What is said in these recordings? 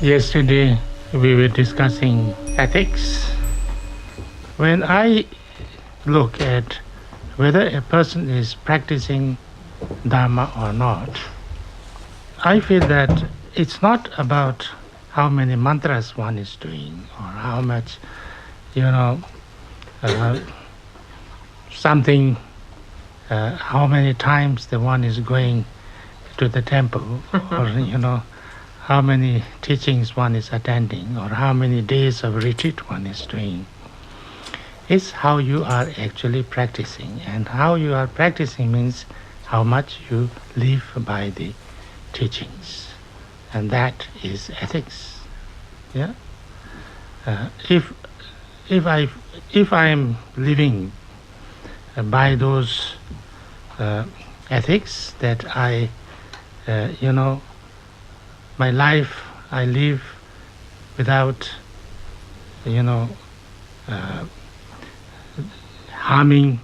Yesterday we were discussing ethics. When I look at whether a person is practicing Dharma or not, I feel that it's not about how many mantras one is doing or how much, how many times the one is going to the temple or, how many teachings one is attending or how many days of retreat one is doing. It's how you are actually practicing, and how you are practicing means how much you live by the teachings, and that is ethics. Yeah. If I am living by those ethics, that I, my life I live without, harming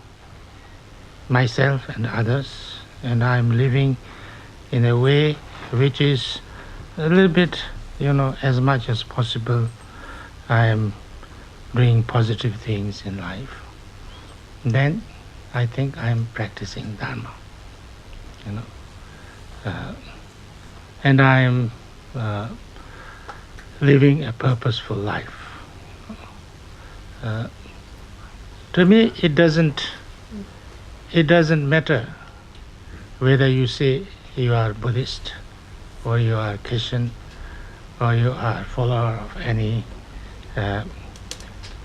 myself and others, and I'm living in a way which is a little bit, as much as possible, I am doing positive things in life, then I think I am practicing Dharma, and I am living a purposeful life. To me, it doesn't matter whether you say you are Buddhist, or you are Christian, or you are follower of any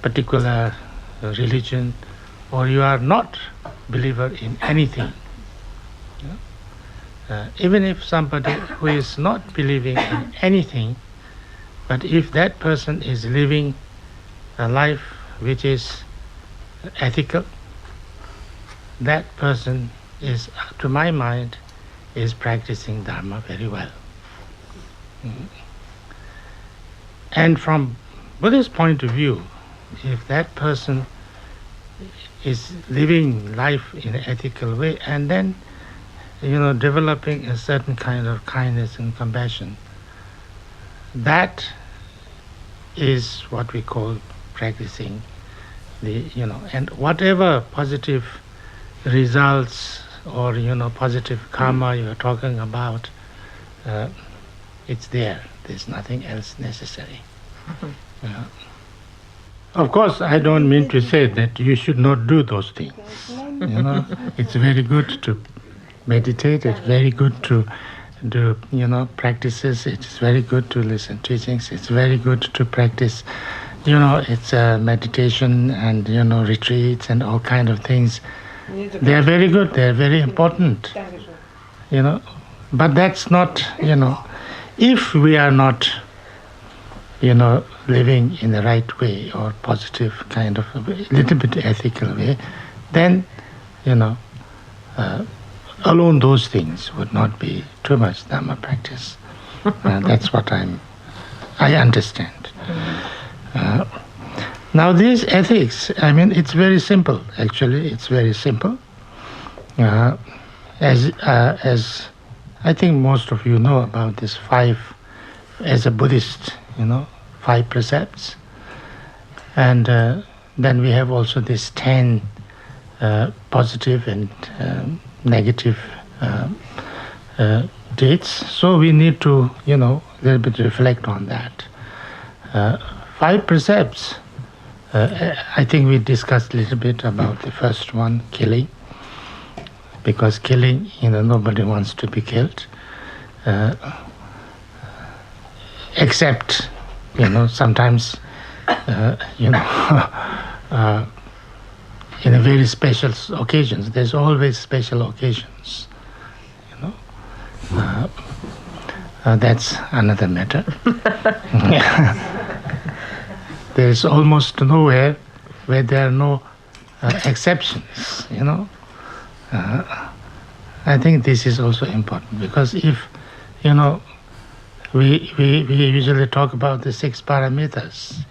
particular religion, or you are not believer in anything. Even if somebody who is not believing in anything, but if that person is living a life which is ethical, that person is, to my mind, is practicing Dharma very well. And from Buddhist point of view, if that person is living life in an ethical way and then developing a certain kind of kindness and compassion, that is what we call practicing the, and whatever positive results or, positive karma you are talking about, it's there. There's nothing else necessary. Of course, I don't mean to say that you should not do those things. It's very good to meditate, it's very good to do, practices, it's very good to listen to teachings, it's very good to practice, it's meditation and, retreats and all kind of things. They are very good, they are very important, but that's not, if we are not, living in the right way or positive kind of a little bit ethical way, then, alone those things would not be too much Dhamma practice. That's what I understand. Now these ethics, it's very simple. Actually, it's very simple. As I think most of you know about this 5, as a Buddhist, 5 precepts, and then we have also this 10 positive and negative dates. So we need to, a little bit reflect on that. 5 precepts. I think we discussed a little bit about the first one, killing, because killing, nobody wants to be killed, except, sometimes, in a very special occasions. There's always special occasions, that's another matter. There is almost nowhere where there are no exceptions, I think this is also important, because if, we usually talk about the 6 paramitas.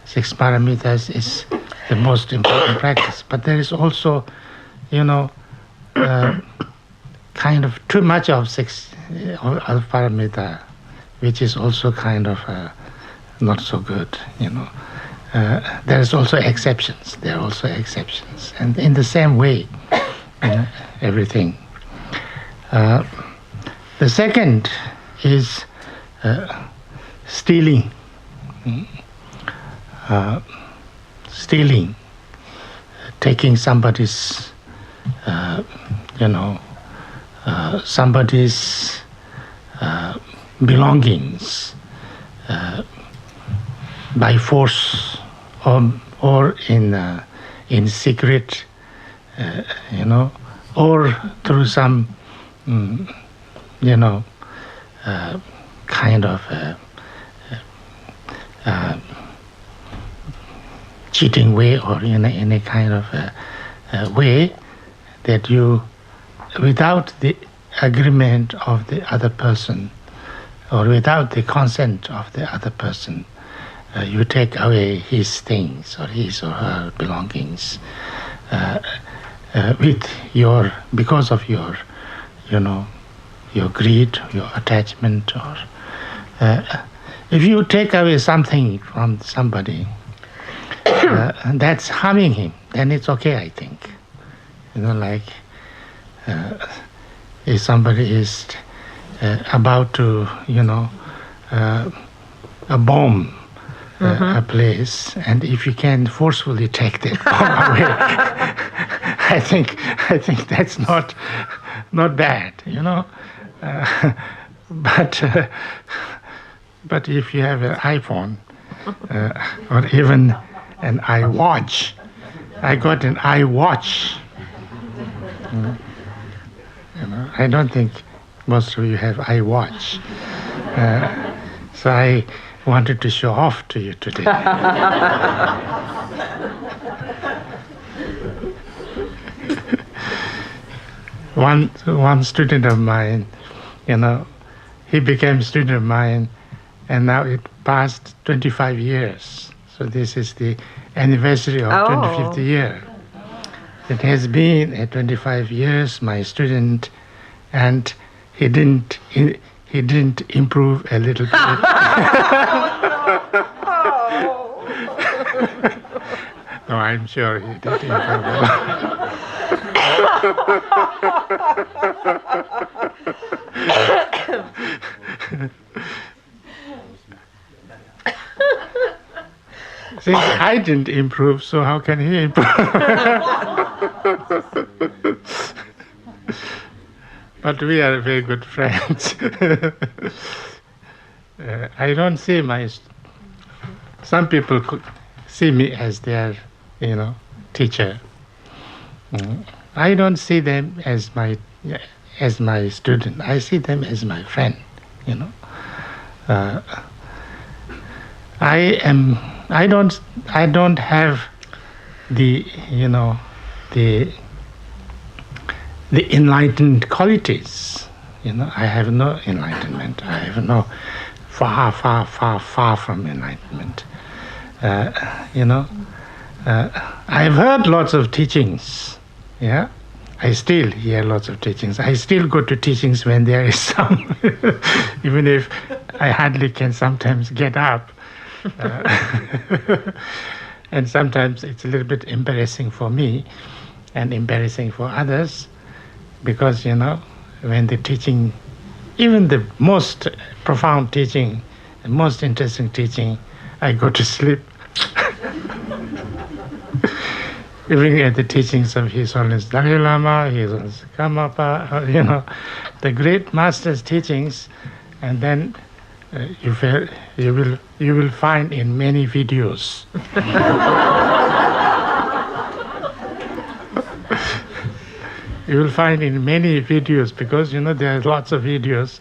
6 paramitas is the most important practice, but there is also, kind of too much of 6 paramita which is also kind of not so good, There is also exceptions. There are also exceptions, and in the same way, everything. The second is stealing. Stealing, taking somebody's, somebody's belongings by force or in secret, or through some, kind of cheating way, or in a kind of way that you, without the agreement of the other person, or without the consent of the other person, you take away his things or his or her belongings because of your greed, your attachment, or if you take away something from somebody, that's harming him, then it's okay, I think. Like if somebody is about to, bomb a place, and if you can forcefully take that bomb away, I think that's not bad, but if you have an iPhone or even an iWatch, I got an iWatch. I don't think most of you have iWatch, so I wanted to show off to you today. One student of mine, he became a student of mine, and now it passed 25 years. So this is the anniversary of 25th year. It has been 25 years, my student, and he didn't improve a little bit. No, I'm sure he did improve. Since I didn't improve, so how can he improve? But we are very good friends. I don't see some people see me as their, teacher. I don't see them as my student. I see them as my friend. I don't have the enlightened qualities. I have no enlightenment. I have no far from enlightenment. I've heard lots of teachings. Yeah, I still hear lots of teachings. I still go to teachings when there is some, even if I hardly can sometimes get up. And sometimes it's a little bit embarrassing for me and embarrassing for others, because when the teaching, even the most profound teaching, the most interesting teaching, I go to sleep. Even at the teachings of His Holiness Dalai Lama, His Holiness Karmapa, the great masters' teachings, and then you will find in many videos. You will find in many videos, because there are lots of videos,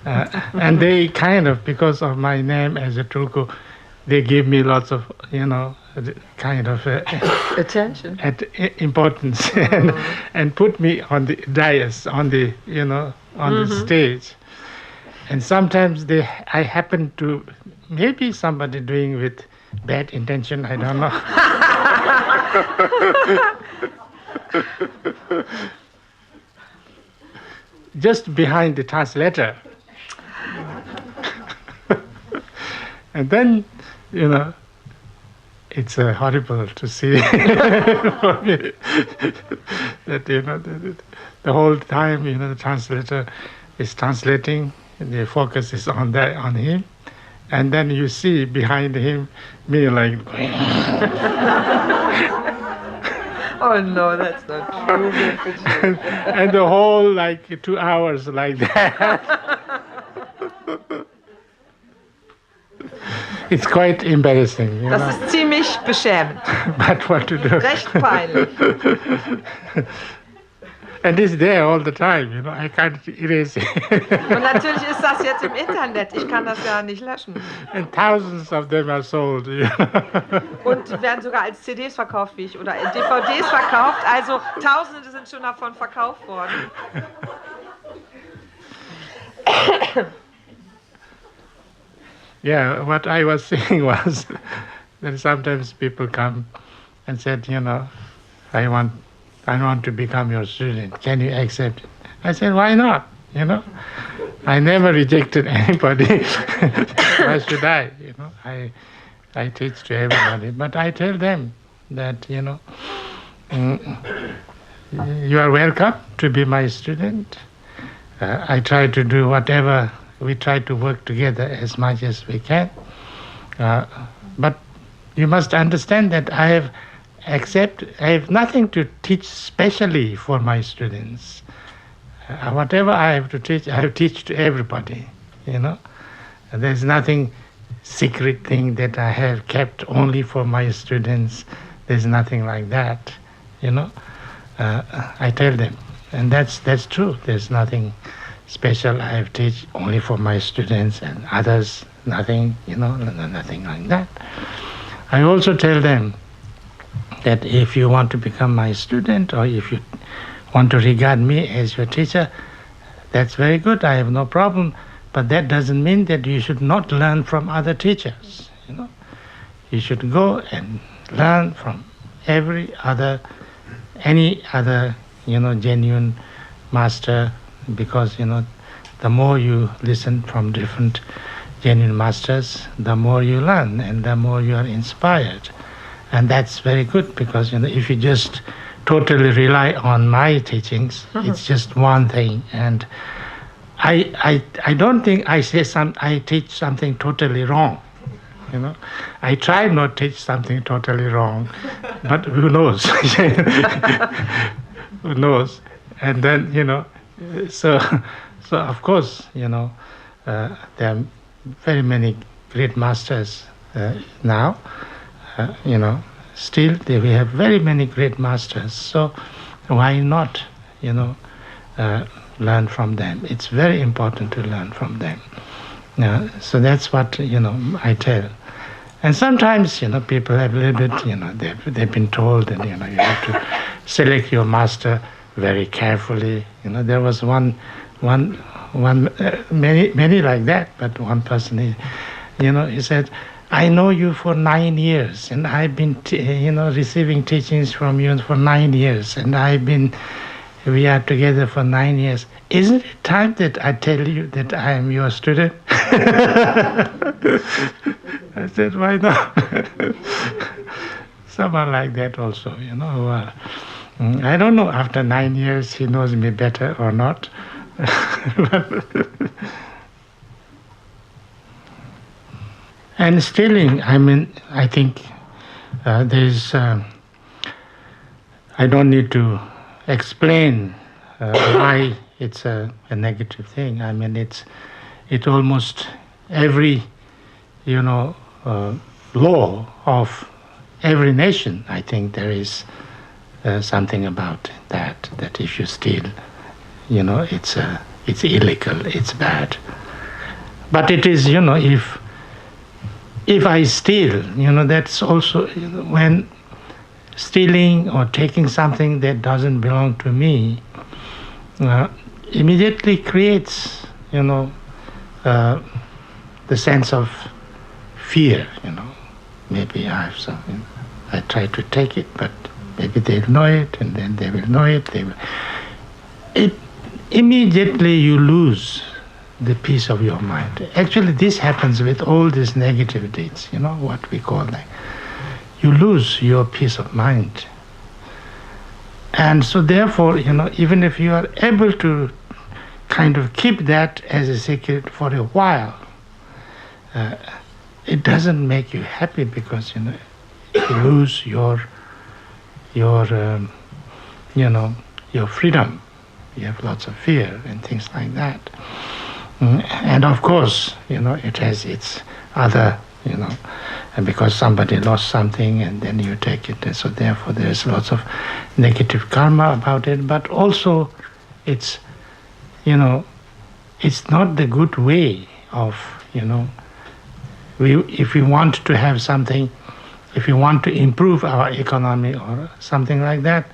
and they kind of, because of my name as a Tulku, they give me lots of kind of attention, importance, and put me on the dais, on the the stage. And sometimes I happen to, maybe somebody doing with bad intention, I don't know. Just behind the translator. And then, it's horrible to see for me that, the whole time, the translator is translating, and the focus is on him, and then you see behind him me like. Oh no, that's not true. and the whole 2 hours like that. It's quite embarrassing. Das ist ziemlich beschämend. But what to do? Recht peinlich. And it's there all the time, I can't erase it. Und natürlich ist das jetzt im Internet. Ich kann das ja nicht löschen. And thousands of them are sold. Und die werden sogar als CDs verkauft, wie ich, oder DVDs verkauft. Also Tausende sind schon davon verkauft worden. Yeah, what I was saying was that sometimes people come and said, I want to become your student. Can you accept it? I said, why not? I never rejected anybody. Why should I? I teach to everybody. But I tell them that, you are welcome to be my student. I try to do whatever. We try to work together as much as we can. But you must understand that I have nothing to teach specially for my students. Whatever I have to teach, I teach to everybody, There's nothing secret thing that I have kept only for my students. There's nothing like that, I tell them. And that's true. There's nothing special I have teach only for my students and others, nothing, nothing like that. I also tell them that if you want to become my student or if you want to regard me as your teacher, that's very good, I have no problem, but that doesn't mean that you should not learn from other teachers, You should go and learn from any other, genuine master, because, the more you listen from different genuine masters, the more you learn and the more you are inspired. And that's very good because, if you just totally rely on my teachings, it's just one thing. And I don't think I teach something totally wrong. I try not to teach something totally wrong, but who knows? Who knows? And then, so of course, there are very many great masters now. Still we have very many great masters. So why not, learn from them? It's very important to learn from them. So that's what I tell. And sometimes people have a little bit they've been told that you have to select your master very carefully. There was many like that, but one person he said, I know you for 9 years, and I've been receiving teachings from you for 9 years, and we are together for 9 years. Isn't it time that I tell you that I am your student? I said, why not? Someone like that also, I don't know, after 9 years he knows me better or not. And stealing, I think there's, I don't need to explain why it's a negative thing. It's almost every, law of every nation. I think there is something about that if you steal, it's illegal, it's bad. But it is, if I steal, that's also, when stealing or taking something that doesn't belong to me, immediately creates, the sense of fear, Maybe I have something, I try to take it, but maybe they'll know it, and then they will know it. Immediately you lose the peace of your mind. Actually, this happens with all these negative deeds, what we call that. You lose your peace of mind. And so therefore, even if you are able to kind of keep that as a secret for a while, it doesn't make you happy, because you lose your freedom. You have lots of fear and things like that. And of course, it has its other, and because somebody lost something and then you take it, and so therefore there's lots of negative karma about it. But also, it's not the good way of, if we want to have something, if we want to improve our economy or something like that,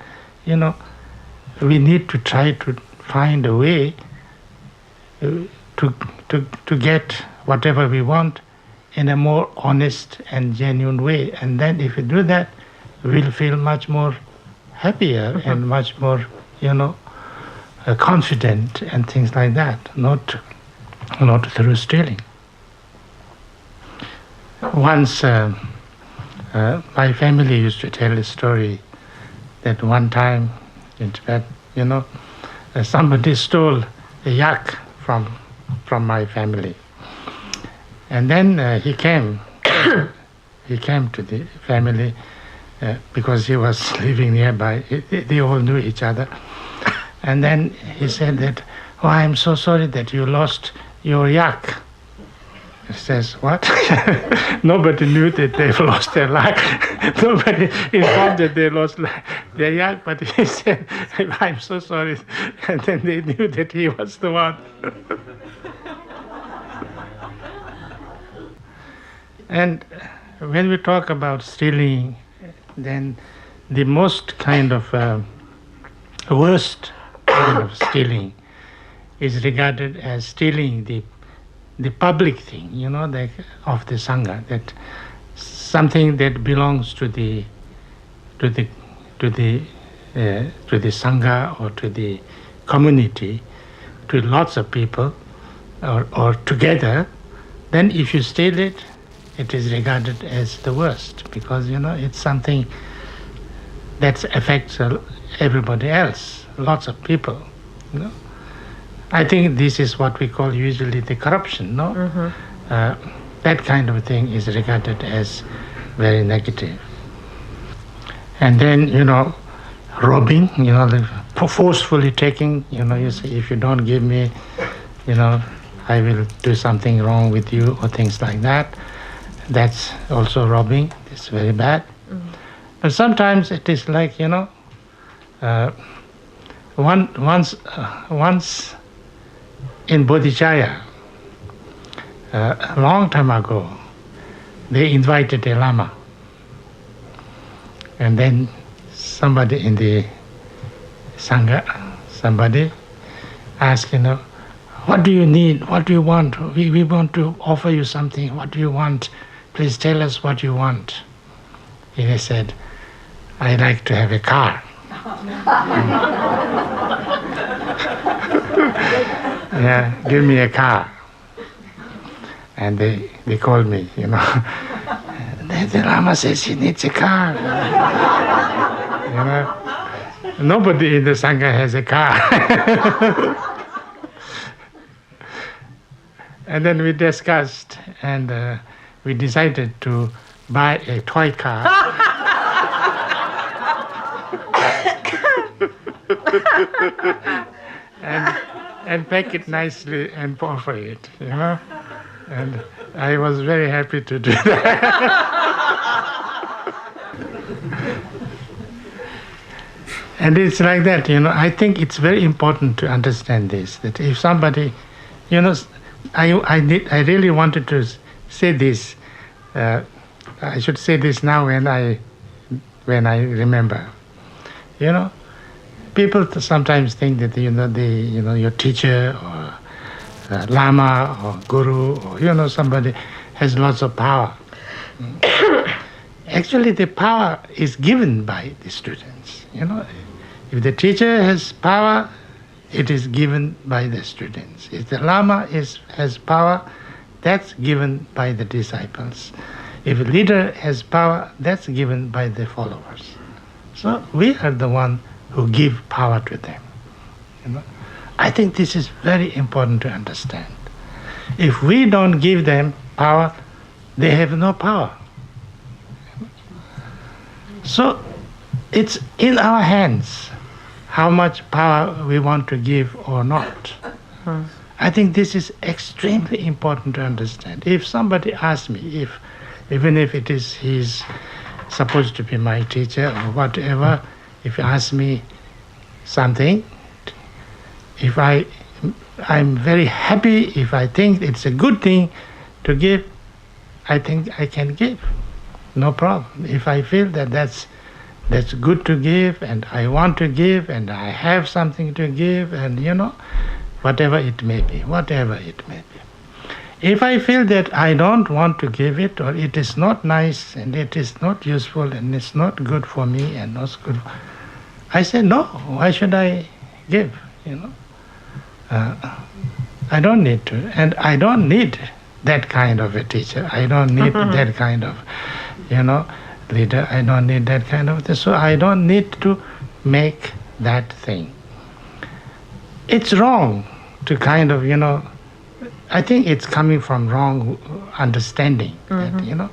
we need to try to find a way to get whatever we want in a more honest and genuine way. And then if we do that, we'll feel much more happier and much more, confident and things like that, not through stealing. Once my family used to tell a story that one time in Tibet, somebody stole a yak from my family. And then he came to the family because he was living nearby. They all knew each other. And then he said that, "Oh, I'm so sorry that you lost your yak." He says, "What?" Nobody knew that they've lost their yak. Nobody informed that they lost their yak, but he said, "I'm so sorry." And then they knew that he was the one. And when we talk about stealing, then the most kind of worst kind of stealing is regarded as stealing the public thing, like of the sangha, that something that belongs to the sangha or to the community, to lots of people, or together. Then if you steal it, it is regarded as the worst, because it's something that affects everybody else, lots of people. I think this is what we call usually the corruption. That kind of thing is regarded as very negative. And then robbing, forcefully taking. You say, if you don't give me, I will do something wrong with you, or things like that. That's also robbing. It's very bad. But sometimes it is like, once in Bodhicharya, a long time ago, they invited a Lama. And then somebody in the Sangha, somebody asked, "What do you need? What do you want? We want to offer you something. What do you want? Please tell us what you want." And he said, "I'd like to have a car." "Yeah, give me a car." And they called me, The Lama says he needs a car. Nobody in the Sangha has a car. And then we discussed, and we decided to buy a toy car. and pack it nicely and offer it, And I was very happy to do that. And it's like that, I think it's very important to understand this, that if somebody, I really wanted to say this. I should say this now when I remember. People sometimes think that your teacher or Lama or Guru or somebody has lots of power. Actually, the power is given by the students. If the teacher has power, it is given by the students. If the Lama has power, that's given by the disciples. If a leader has power, that's given by the followers. So we are the one who give power to them. I think this is very important to understand. If we don't give them power, they have no power. So it's in our hands how much power we want to give or not. I think this is extremely important to understand. If somebody asks me, even if it is he's supposed to be my teacher or whatever, if he asks me something, if I'm very happy, if I think it's a good thing to give, I think I can give, no problem. If I feel that that's good to give, and I want to give, and I have something to give, and whatever it may be. If I feel that I don't want to give it, or it is not nice, and it is not useful, and it's not good for me, and not good, I say no. Why should I give? I don't need to, and I don't need that kind of a teacher. I don't need that kind of, leader. I don't need that kind of this. So I don't need to make that thing. It's wrong to kind of, I think it's coming from wrong understanding. That,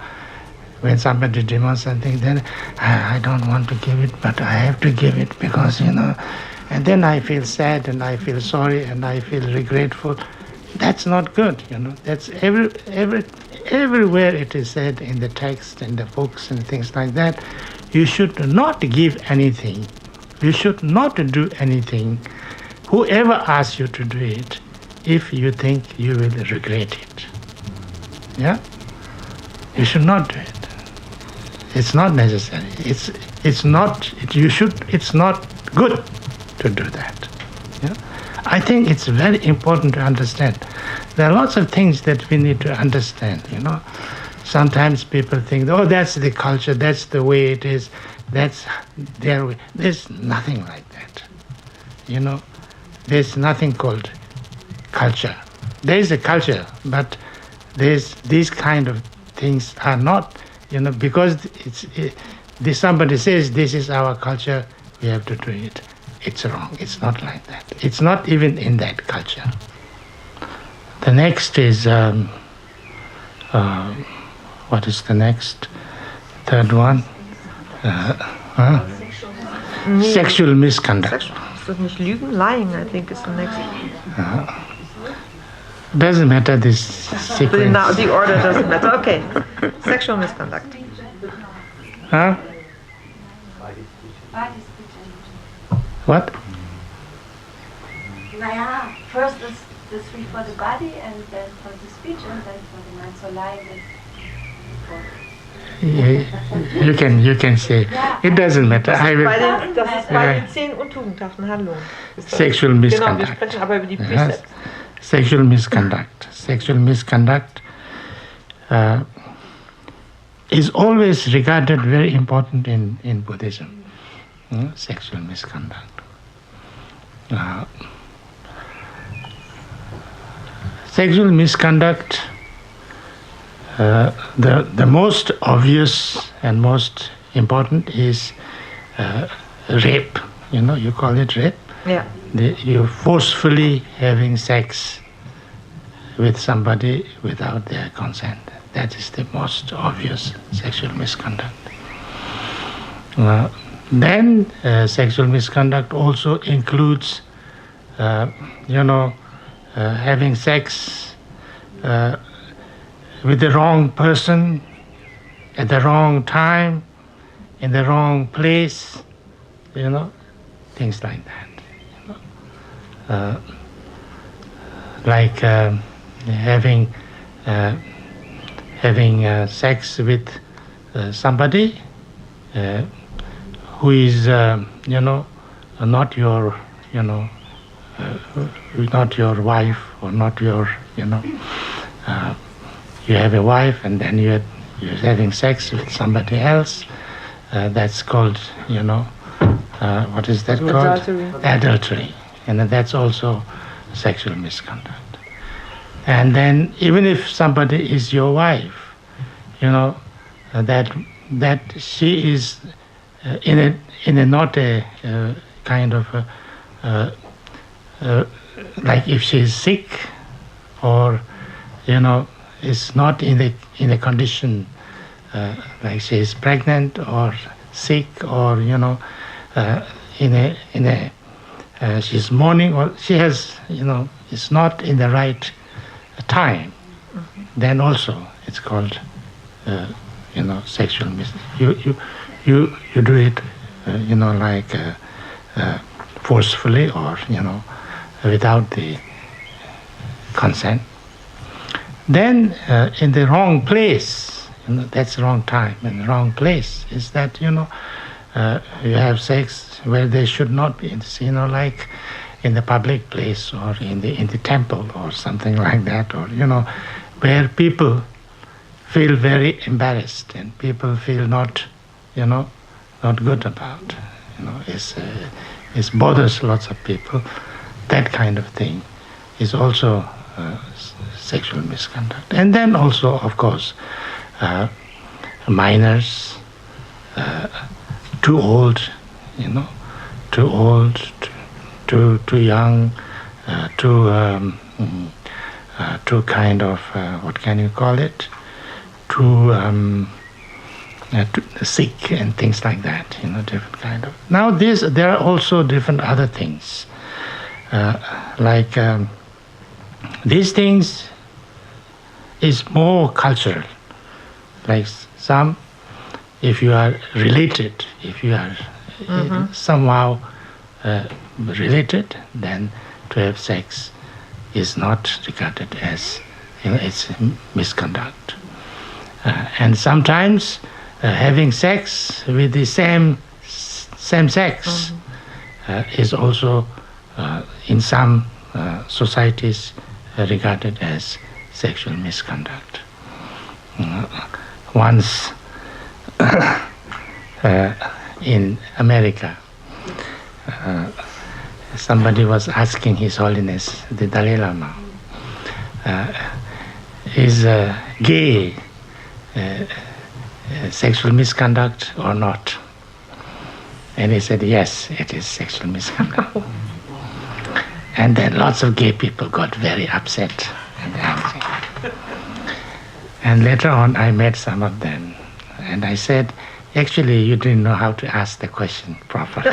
when somebody demands something, then I don't want to give it, but I have to give it because, and then I feel sad and I feel sorry and I feel regretful. That's not good, That's everywhere it is said in the text, in the books and things like that. You should not give anything. You should not do anything. Whoever asks you to do it, if you think you will regret it. Yeah? You should not do it. It's not necessary. It's not good to do that. Yeah? I think it's very important to understand. There are lots of things that we need to understand, Sometimes people think, oh, that's the culture, that's the way it is, that's their way. There's nothing like that. There's nothing called culture. There is a culture, but these kind of things are not, because somebody says this is our culture, we have to do it. It's wrong. It's not like that. It's not even in that culture. The next is, what is the next? Third one? Sexual misconduct. Is that nicht Lügen? Lying, I think, is the next. Doesn't matter this sequence. The order doesn't matter. Okay. Sexual misconduct. Huh? What? First is the three for the body, and then for the speech, and then for the mind. So lying is You can say. It doesn't matter. Das ist bei den 10 untugendhaften Handlungen. Sexual misconduct. Genau, wir sprechen aber über die Precepts. Sexual misconduct. Sexual misconduct is always regarded very important in Buddhism. Sexual misconduct. Sexual misconduct, the most obvious and most important is rape. You call it rape. Yeah. You forcefully having sex with somebody without their consent. That is the most obvious sexual misconduct. Then sexual misconduct also includes, having sex with the wrong person at the wrong time, in the wrong place, things like that. Like having sex with somebody who is, not your, not your wife, or not your, you have a wife and then you're having sex with somebody else. That's called, what is that called? Adultery. Adultery. and that's also sexual misconduct. And then even if somebody is your wife, that she is in a not a kind of like if she is sick, or is not in a condition like she is pregnant or sick, or she's mourning, or she has is not in the right time, then also it's called sexual you do it like forcefully, or without the consent. Then in the wrong place, that's the wrong time and the wrong place, is that you have sex where they should not be, like in the public place, or in the temple, or something like that, or where people feel very embarrassed and people feel not good about, it bothers lots of people. That kind of thing is also sexual misconduct. And then also, of course, minors, too old, too old, too young, too kind of what can you call it? Too sick and things like that. Different kind of. Now there are also different other things, like these things is more cultural. Like some, if you are related, if you are somehow related, then to have sex is not regarded as it's misconduct. And sometimes having sex with the same sex is also in some societies regarded as sexual misconduct. Once in America, somebody was asking His Holiness the Dalai Lama, is gay sexual misconduct or not? And he said, yes, it is sexual misconduct. And then lots of gay people got very upset and angry. And later on I met some of them, and I said, actually you didn't know how to ask the question properly.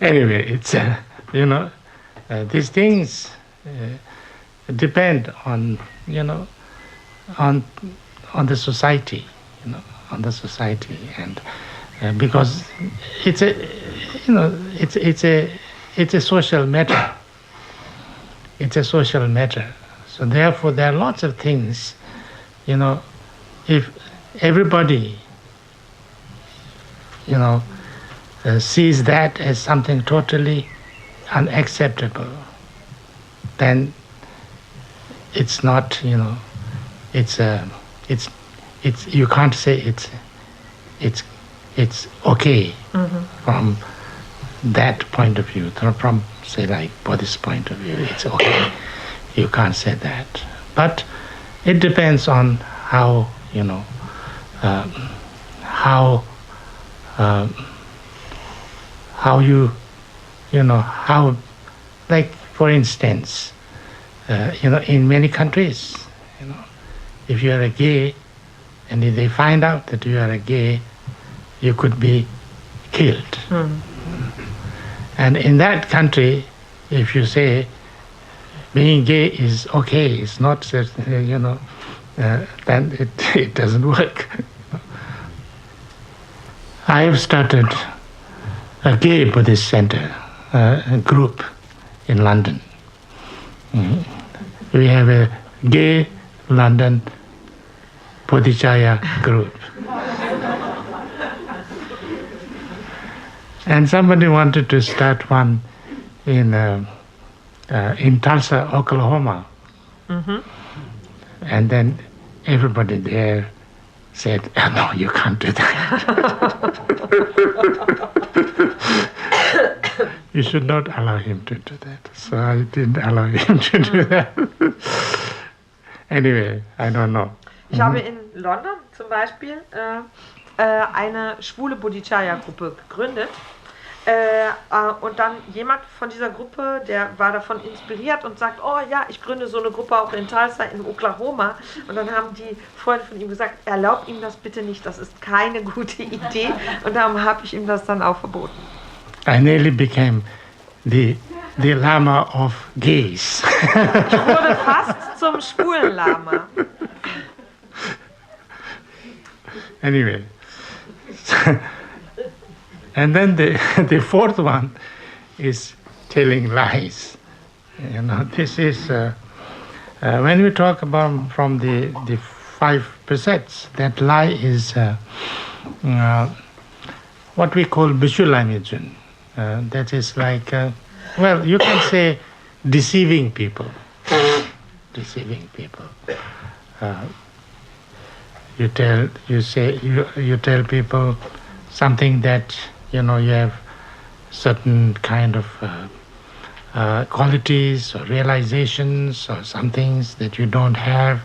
Anyway, it's these things depend on on the society, on the society, and because it's a it's a social matter. It's a social matter. So therefore, there are lots of things. If everybody sees that as something totally unacceptable, then it's not, it's you can't say it's okay from that point of view. From say like Buddhist point of view, it's okay. You can't say that. But it depends on how how, like for instance, in many countries, if you are a gay, and if they find out that you are a gay, you could be killed. And in that country, if you say being gay is okay, it's not, then it doesn't work. I have started a gay Buddhist center, a group in London. We have a gay London Bodhicharya group. And somebody wanted to start one in Tulsa, Oklahoma. And then everybody there said, "Oh, no, you can't do that. You should not allow him to do that." So I didn't allow him to do that. Anyway, I don't know. Ich habe in London zum Beispiel eine schwule Bodhicharya-Gruppe gegründet. Und dann jemand von dieser Gruppe, der war davon inspiriert und sagt, oh ja, ich gründe so eine Gruppe auch in Tulsa in Oklahoma. Und dann haben die Freunde von ihm gesagt, erlaub ihm das bitte nicht, das ist keine gute Idee. Und darum habe ich ihm das dann auch verboten. I nearly became the Lama of gays. Ich wurde fast zum schwulen Lama. Anyway. And then the fourth one is telling lies. This is when we talk about from the 5 precepts, that lie is what we call visualization. That is like, well, you can say deceiving people. Deceiving people. You tell people something that you have certain kind of qualities or realizations or some things that you don't have,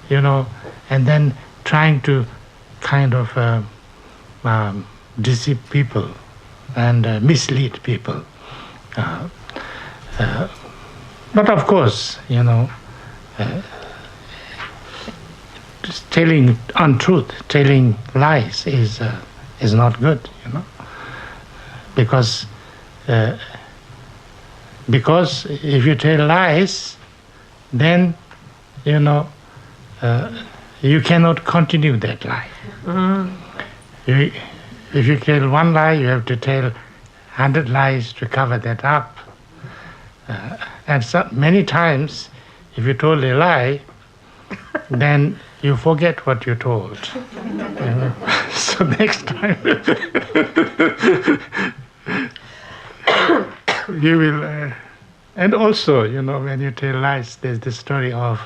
and then trying to kind of deceive people and mislead people. But of course, just telling untruth, telling lies is not good, because if you tell lies, then you cannot continue that lie. If you tell one lie, you have to tell 100 lies to cover that up. And so many times, if you told a lie, then you forget what you told. So next time you will. And also, when you tell lies, there's the story of,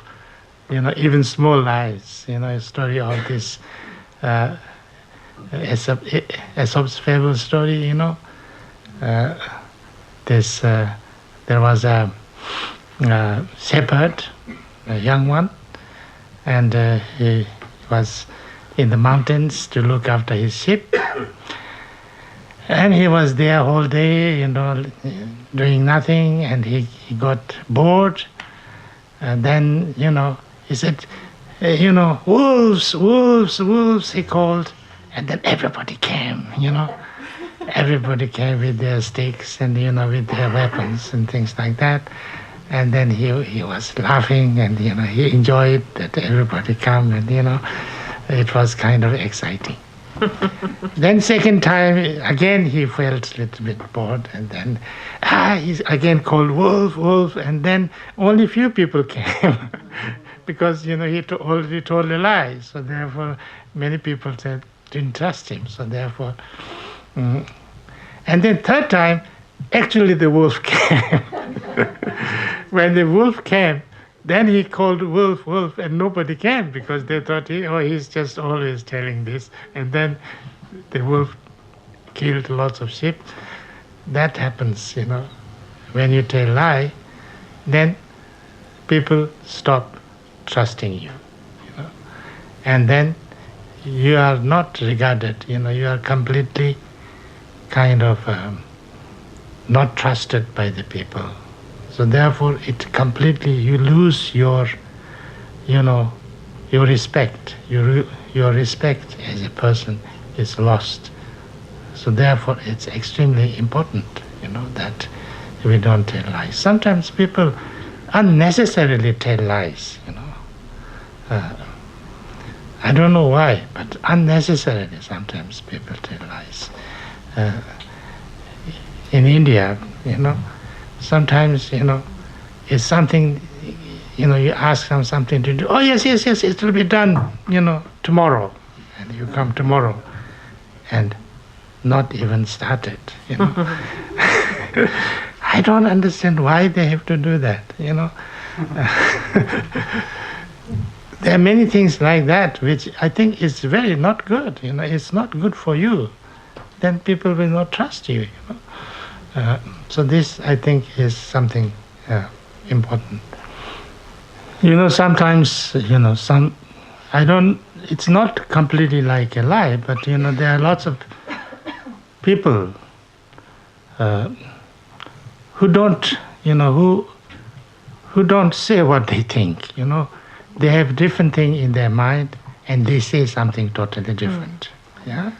even small lies. A story of this Aesop's fable story. There was a shepherd, a young one, and he was in the mountains to look after his sheep. And he was there all day, doing nothing, and he got bored. And then, he said, wolves, wolves, wolves, he called. And then everybody came, Everybody came with their sticks and, with their weapons and things like that. And then he was laughing and, he enjoyed that everybody come and, it was kind of exciting. Then second time, again he felt a little bit bored and then he again called wolf, wolf, and then only few people came because, he already told a lie. So therefore, many people didn't trust him. So therefore, and then third time, actually the wolf came. When the wolf came, then he called wolf, wolf, and nobody came because they thought, he's just always telling this. And then the wolf killed lots of sheep. That happens, when you tell lie, then people stop trusting you, and then you are not regarded, you are completely kind of not trusted by the people. So therefore, you lose your respect. Your respect as a person is lost. So therefore, it's extremely important, that we don't tell lies. Sometimes people unnecessarily tell lies, I don't know why, but unnecessarily sometimes people tell lies. In India, sometimes, it's something, you ask them something to do. Oh, yes, it will be done, tomorrow. And you come tomorrow and not even started, I don't understand why they have to do that, there are many things like that which I think is very not good. It's not good for you. Then people will not trust you. So this, I think, is something important. Sometimes, it's not completely like a lie, but, there are lots of people who don't, who don't say what they think, They have different thing in their mind and they say something totally different. Yeah?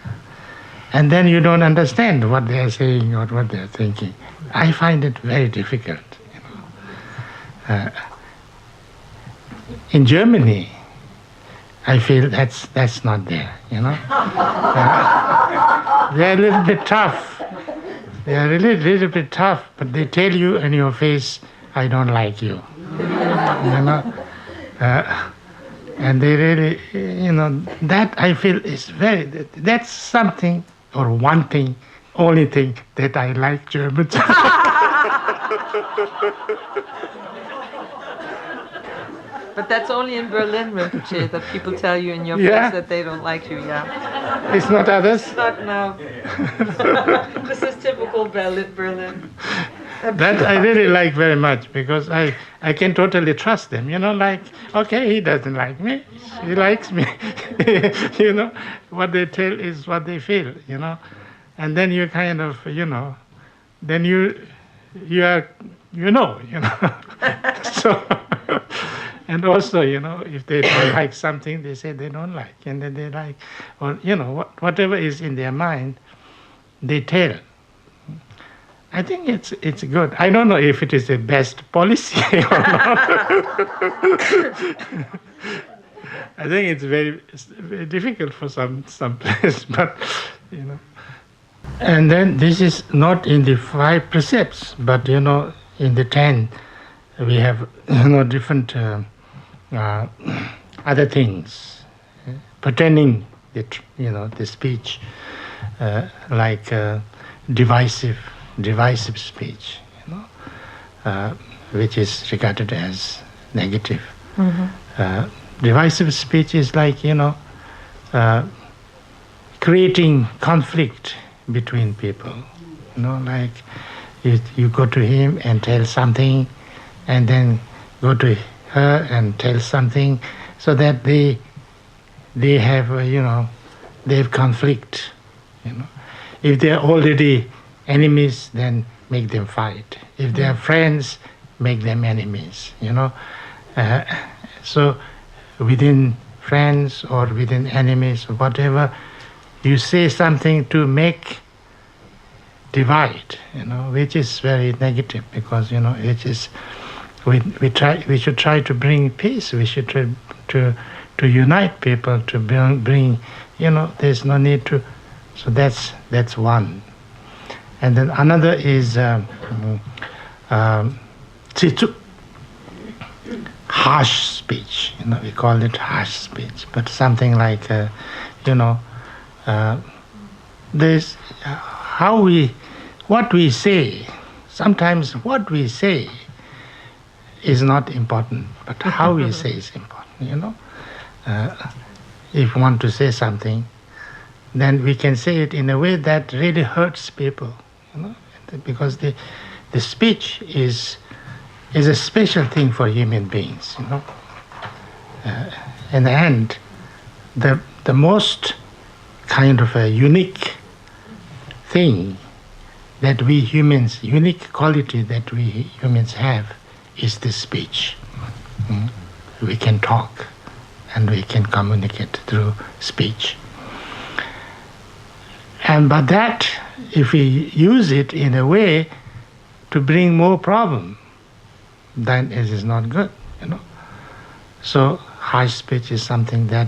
And then you don't understand what they are saying or what they are thinking. I find it very difficult. In Germany, I feel that's not there. They're a little bit tough. They are really a little bit tough, but they tell you in your face, "I don't like you." And they really, that I feel is that's something or one thing, only thing that I like Germans. But that's only in Berlin, Rinpoche, that people tell you in your face that they don't like you, yeah. It's not others? It's not now. This is typical Berlin. That I really like very much because I can totally trust them. Okay, he doesn't like me, he likes me. What they tell is what they feel, And then you kind of, then you are, So, and also, if they don't like something, they say they don't like, and then they like, or, whatever is in their mind, they tell. I think it's good. I don't know if it is the best policy or not. I think it's very difficult for some place, but And then this is not in the 5 precepts, but in the 10 we have different other things pertaining the speech, like divisive speech, which is regarded as negative. Divisive speech is like creating conflict between people. Like you go to him and tell something, and then go to her and tell something, so that they have they have conflict. If they are already enemies, then make them fight. If they are friends, make them enemies. So within friends or within enemies or whatever, you say something to make divide, which is very negative, because it is we should try to bring peace. We should try to unite people, to bring there's no need to. So that's one. And then another is chitu, harsh speech. We call it harsh speech, but something like there's what we say. Sometimes what we say is not important, but how we say is important. If you want to say something, then we can say it in a way that really hurts people, because the speech is a special thing for human beings. In the end, the most kind of a unique thing that we humans, unique quality that we humans have, is the speech. We can talk and we can communicate through speech. But that, if we use it in a way to bring more problem, then it is not good. So harsh speech is something that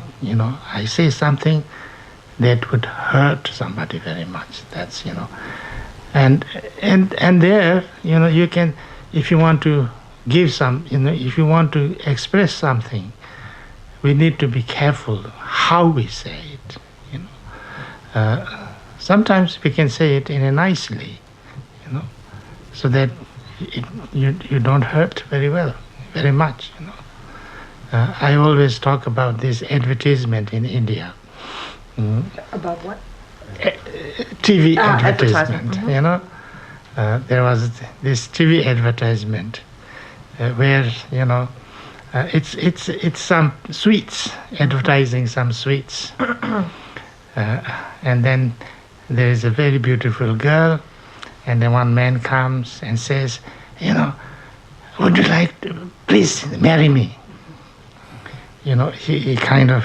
I say something that would hurt somebody very much. That's and there you can, if you want to give some, if you want to express something, we need to be careful how we say it. Sometimes we can say it in a nicely, so that you don't hurt very much. I always talk about this advertisement in India. About what? TV advertisement. advertisement. There was this TV advertisement where it's some sweets, advertising some sweets, and then there is a very beautiful girl, and then one man comes and says, would you like to please marry me? He kind of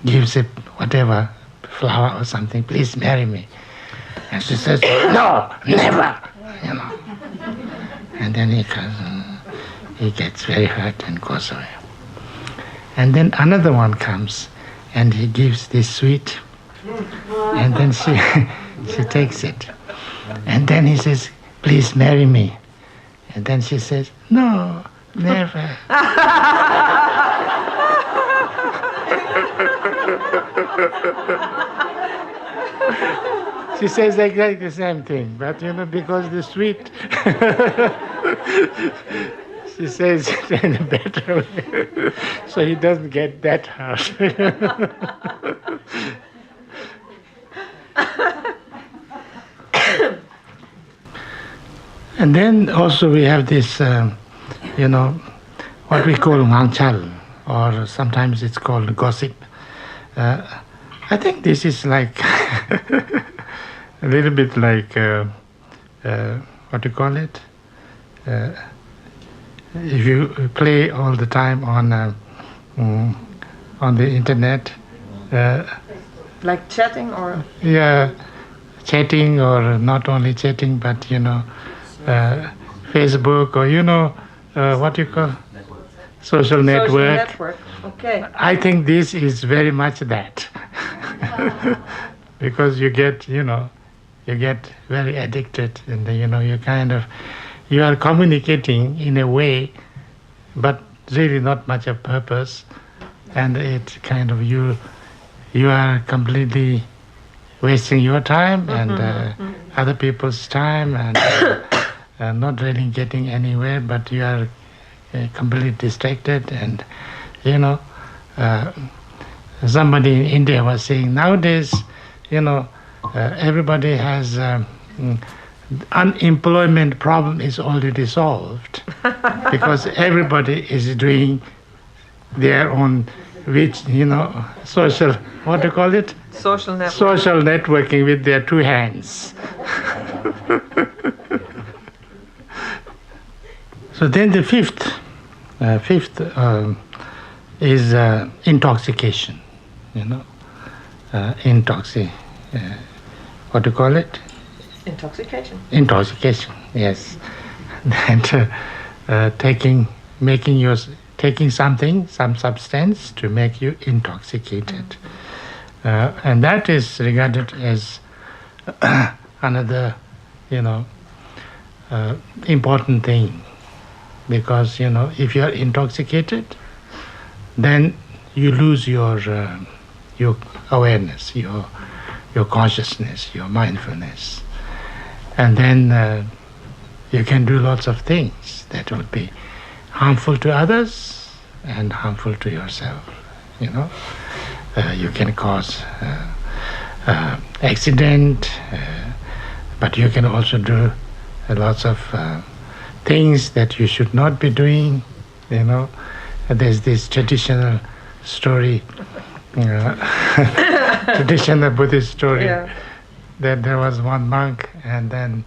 gives it whatever, flower or something, please marry me. And she says, no, never, And then he gets very hurt and goes away. And then another one comes and he gives this sweet, and then she takes it. And then he says, please marry me. And then she says, no, never. She says exactly the same thing, but because the sweet, she says it in a better way, so he doesn't get that hurt. And then also we have this, what we call ngangchal, or sometimes it's called gossip. I think this is like a little bit like, what do you call it? If you play all the time on the internet. Like chatting or? Yeah, chatting, or not only chatting, but Facebook, or what you call? Social network. Social network, okay. I think this is very much that. Because you get very addicted, and you are communicating in a way, but really not much of purpose, and it kind of you are completely wasting your time and other people's time, and not really getting anywhere, but you are completely distracted. And somebody in India was saying nowadays, everybody has unemployment problem is already solved because everybody is doing their own, social, what do you call it? Social network. Social networking with their two hands. So then the fifth is intoxication. What do you call it? Intoxication. Intoxication, yes. And taking something, some substance to make you intoxicated. And that is regarded as another, important thing. Because, if you are intoxicated, then you lose your awareness, your consciousness, your mindfulness. And then you can do lots of things that would be harmful to others and harmful to yourself. You can cause accident, but you can also do lots of things that you should not be doing. There's this traditional story, traditional Buddhist story, that there was one monk, and then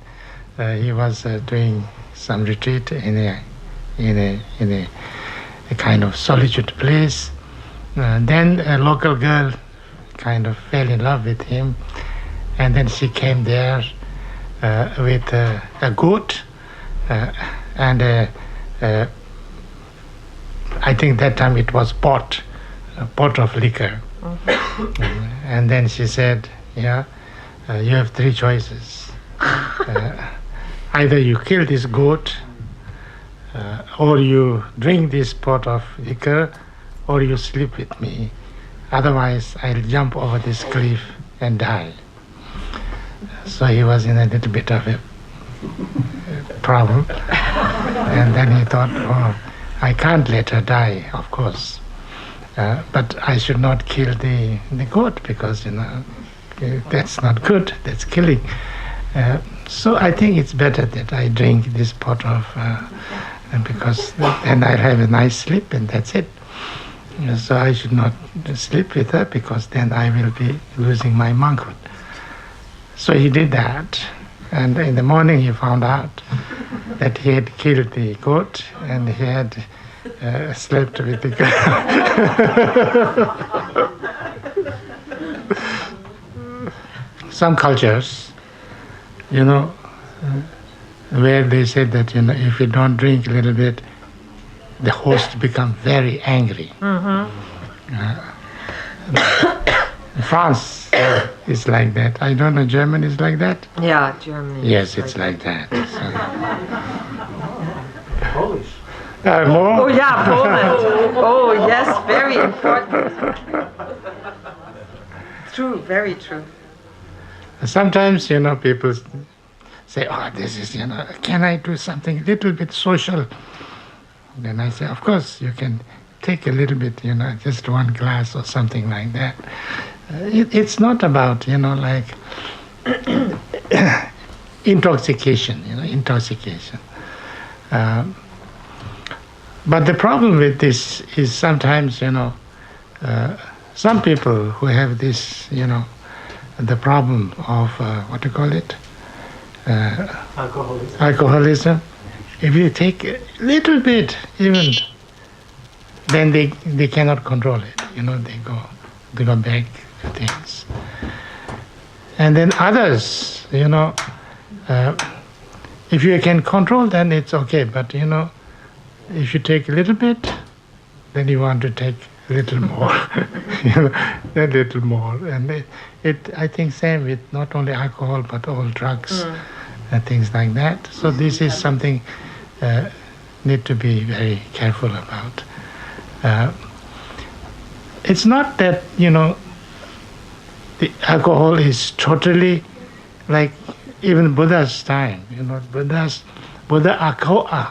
he was doing some retreat in a kind of solitude place. Then a local girl kind of fell in love with him, and then she came there with a goat and I think that time it was a pot of liquor. And then she said, you have three choices. Either you kill this goat, or you drink this pot of liquor, or you sleep with me. Otherwise, I'll jump over this cliff and die. So he was in a little bit of a problem. And then he thought, I can't let her die, of course. But I should not kill the goat because, that's not good. That's killing. So I think it's better that I drink this pot of, because then I'll have a nice sleep and that's it. So I should not sleep with her because then I will be losing my monkhood. So he did that, and in the morning he found out that he had killed the goat and he had slept with the girl. Some cultures, where they said that if you don't drink a little bit, the host become very angry. France is like that. I don't know, Germany is like that? Yeah, Germany. Yes, it's like that. Polish. More? Oh yeah, Poland. Oh yes, very important. True, very true. Sometimes, people say, oh, this is, can I do something a little bit social? Then I say, of course, you can take a little bit, just one glass or something like that. It's not about, like intoxication, intoxication. But the problem with this is sometimes, some people who have this, the problem of, what do you call it? Alcoholism. If you take a little bit, even, then they cannot control it. They go back to things. And then others, if you can control, then it's okay. But if you take a little bit, then you want to take a little more, a little more. And I think same with not only alcohol but all drugs and things like that. So this is something need to be very careful about. It's not that the alcohol is totally like even Buddha's time. Buddha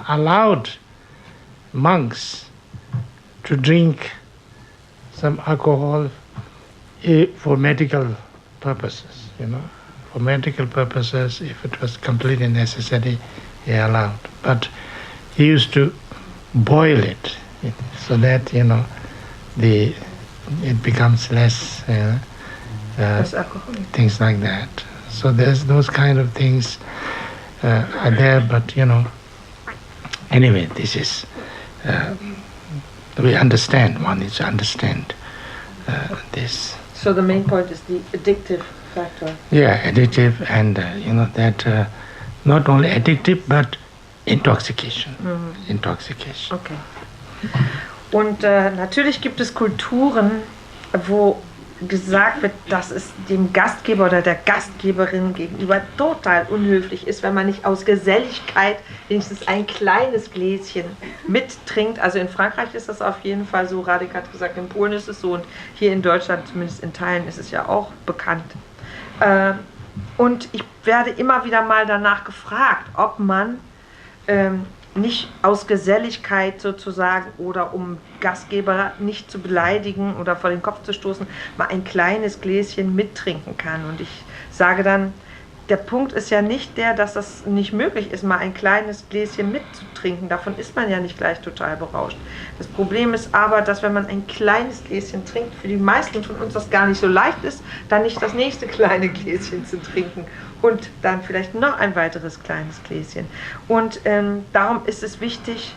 allowed monks to drink some alcohol for medical purposes. For medical purposes, if it was completely necessary, he allowed. But he used to boil it so that it becomes less things like that. So there's those kind of things are there, but anyway, this is we understand. One needs to understand this. So the main point is the addictive factor. Yeah, addictive, and that not only addictive but intoxication. Intoxication. Okay. Und natürlich gibt es Kulturen, wo gesagt wird, dass es dem Gastgeber oder der Gastgeberin gegenüber total unhöflich ist, wenn man nicht aus Geselligkeit wenigstens ein kleines Gläschen mittrinkt. Also in Frankreich ist das auf jeden Fall so, Radek hat gesagt, in Polen ist es so und hier in Deutschland, zumindest in Teilen, ist es ja auch bekannt. Und ich werde immer wieder mal danach gefragt, ob man nicht aus Geselligkeit sozusagen oder um Gastgeber nicht zu beleidigen oder vor den Kopf zu stoßen, mal ein kleines Gläschen mittrinken kann. Und ich sage dann, der Punkt ist ja nicht der, dass das nicht möglich ist, mal ein kleines Gläschen mitzutrinken. Davon ist man ja nicht gleich total berauscht. Das Problem ist aber, dass wenn man ein kleines Gläschen trinkt, für die meisten von uns das gar nicht so leicht ist, dann nicht das nächste kleine Gläschen zu trinken und dann vielleicht noch ein weiteres kleines Gläschen. Und darum ist es wichtig,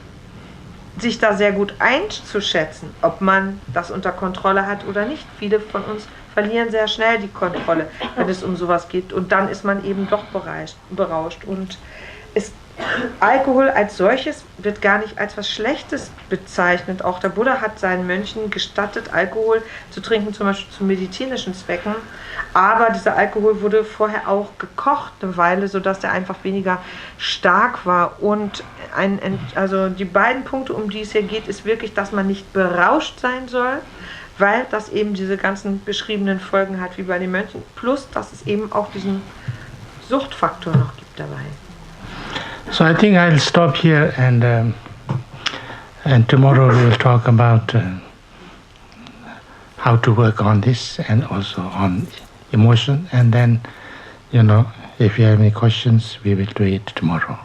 sich da sehr gut einzuschätzen, ob man das unter Kontrolle hat oder nicht. Viele von uns verlieren sehr schnell die Kontrolle, wenn es um sowas geht, und dann ist man eben doch berauscht. Und Alkohol als solches wird gar nicht als was Schlechtes bezeichnet. Auch der Buddha hat seinen Mönchen gestattet, Alkohol zu trinken, zum Beispiel zu medizinischen Zwecken. Aber dieser Alkohol wurde vorher auch gekocht eine Weile, sodass der einfach weniger stark war. Und also die beiden Punkte, um die es hier geht, ist wirklich, dass man nicht berauscht sein soll, weil das eben diese ganzen beschriebenen Folgen hat wie bei den Mönchen, plus dass es eben auch diesen Suchtfaktor noch gibt dabei. So I think I'll stop here and And tomorrow we will talk about how to work on this and also on emotion. And then, if you have any questions, we will do it tomorrow.